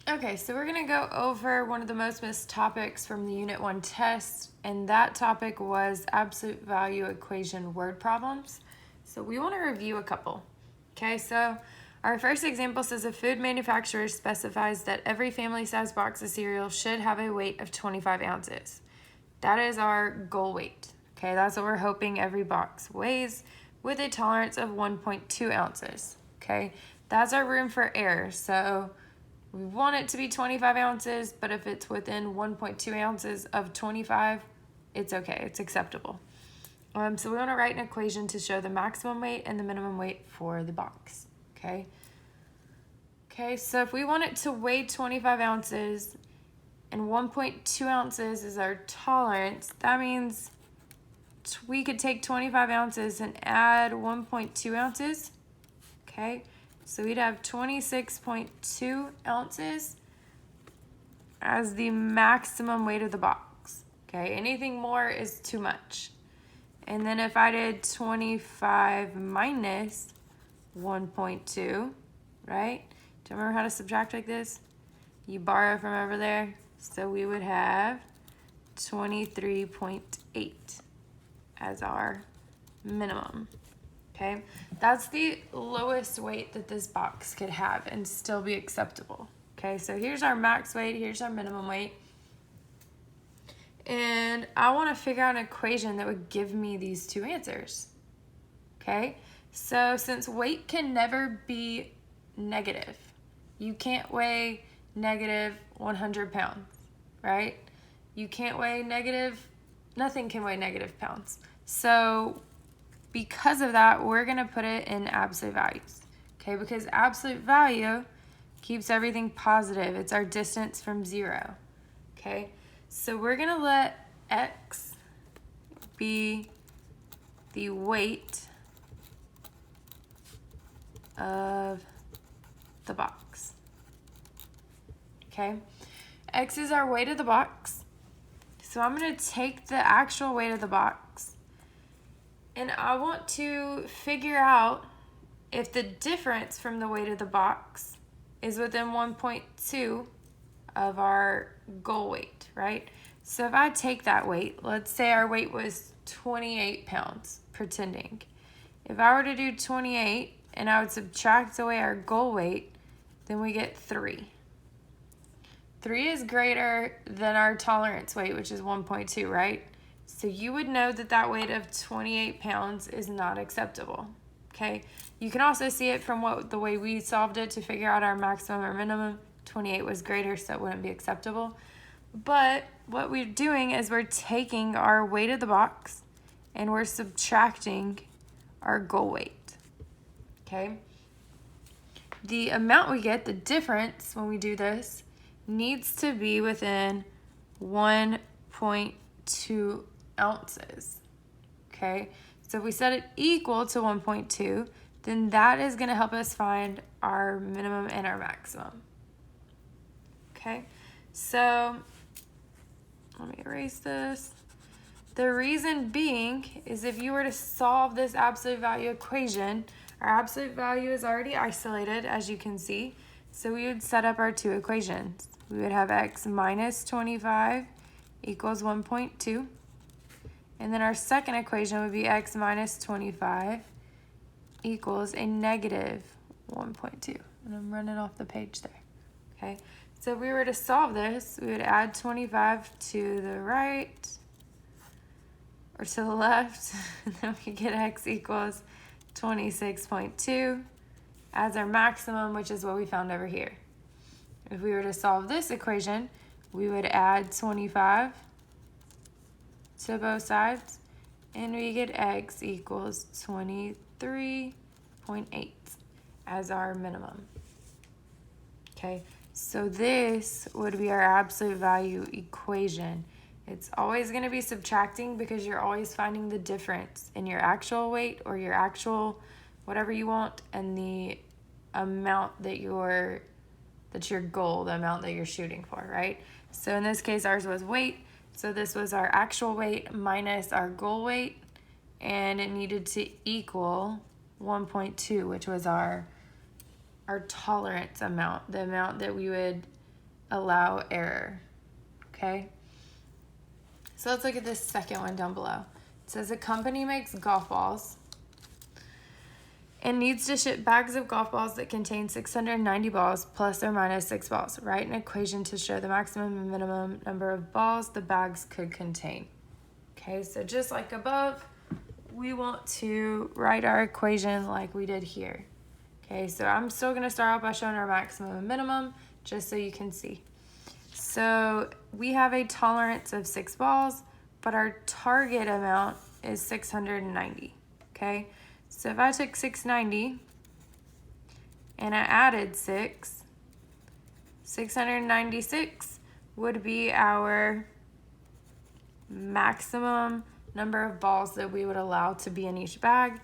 Okay, so we're going to go over one of the most missed topics from the Unit 1 test, and that topic was absolute value equation word problems. So we want to review a couple. Okay, so our first example says a food manufacturer specifies that every family size box of cereal should have a weight of 25 ounces. That is our goal weight. Okay, that's what we're hoping every box weighs with a tolerance of 1.2 ounces. Okay, that's our room for error. So we want it to be 25 ounces, but if it's within 1.2 ounces of 25, it's okay, it's acceptable. So we want to write an equation to show the maximum weight and the minimum weight for the box, okay? Okay, so if we want it to weigh 25 ounces and 1.2 ounces is our tolerance, that means we could take 25 ounces and add 1.2 ounces, okay? So we'd have 26.2 ounces as the maximum weight of the box, okay? Anything more is too much. And then if I did 25 minus 1.2, right? Do you remember how to subtract like this? You borrow from over there. So we would have 23.8 as our minimum, okay? That's the lowest weight that this box could have and still be acceptable, okay? So here's our max weight, here's our minimum weight. And I want to figure out an equation that would give me these two answers, okay? So since weight can never be negative, you can't weigh negative 100 pounds, right? You can't weigh negative, nothing can weigh negative pounds. So because of that, we're going to put it in absolute values, okay? Because absolute value keeps everything positive. It's our distance from zero, okay? So we're going to let X be the weight of the box, okay? X is our weight of the box. So I'm going to take the actual weight of the box, and I want to figure out if the difference from the weight of the box is within 1.2 of our goal weight, right? So if I take that weight, let's say our weight was 28 pounds, pretending. If I were to do 28 and I would subtract away our goal weight, then we get 3. 3 is greater than our tolerance weight, which is 1.2, right? So you would know that that weight of 28 pounds is not acceptable, okay? You can also see it from the way we solved it to figure out our maximum or minimum. 28 was greater, so it wouldn't be acceptable. But what we're doing is we're taking our weight of the box and we're subtracting our goal weight, okay? The amount we get, the difference when we do this, needs to be within 1.2 ounces, okay? So if we set it equal to 1.2, then that is going to help us find our minimum and our maximum, okay? So let me erase this. The reason being is if you were to solve this absolute value equation, our absolute value is already isolated, as you can see. So we would set up our two equations. We would have x minus 25 equals 1.2. And then our second equation would be x minus 25 equals a negative 1.2. And I'm running off the page there, okay? So if we were to solve this, we would add 25 to the right or to the left, and then we get x equals 26.2 as our maximum, which is what we found over here. If we were to solve this equation, we would add 25 to both sides, and we get x equals 23.8 as our minimum. Okay, so this would be our absolute value equation. It's always going to be subtracting because you're always finding the difference in your actual weight or your actual whatever you want and the amount that's your goal, the amount that you're shooting for, right? So in this case, ours was weight. So this was our actual weight minus our goal weight, and it needed to equal 1.2, which was our tolerance amount, the amount that we would allow error, okay? So let's look at this second one down below. It says a company makes golf balls and needs to ship bags of golf balls that contain 690 balls plus or minus 6 balls. Write an equation to show the maximum and minimum number of balls the bags could contain. Okay, so just like above, we want to write our equation like we did here. Okay, so I'm still going to start out by showing our maximum and minimum just so you can see. So we have a tolerance of 6 balls, but our target amount is 690. Okay, so if I took 690 and I added 696 would be our maximum number of balls that we would allow to be in each bag.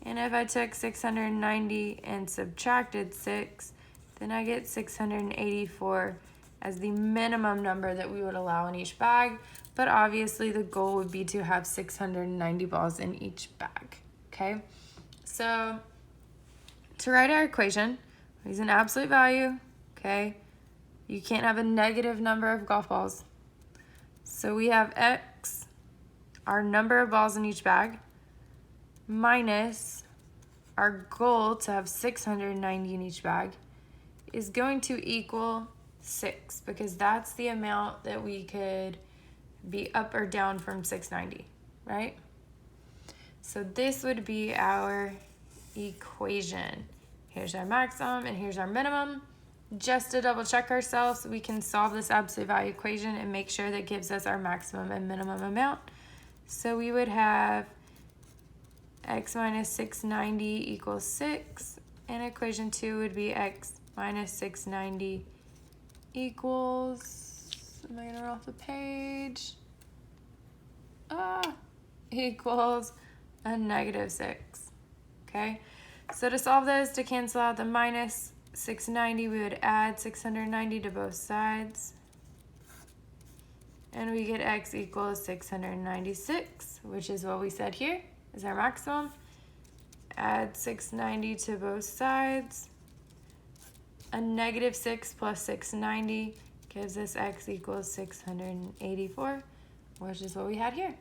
And if I took 690 and subtracted 6, then I get 684 as the minimum number that we would allow in each bag. But obviously the goal would be to have 690 balls in each bag, okay? So to write our equation, we use an absolute value, okay? You can't have a negative number of golf balls. So we have X, our number of balls in each bag, minus our goal to have 690 in each bag is going to equal 6 because that's the amount that we could be up or down from 690, right? So this would be our equation. Here's our maximum and here's our minimum. Just to double check ourselves, we can solve this absolute value equation and make sure that gives us our maximum and minimum amount. So we would have x minus 690 equals 6, and equation 2 would be x minus 690 equals, am I gonna off the page? Equals a negative 6, okay? So to solve this, to cancel out the minus 690, we would add 690 to both sides. And we get x equals 696, which is what we said here is our maximum. Add 690 to both sides. A negative 6 plus 690 gives us x equals 684, which is what we had here.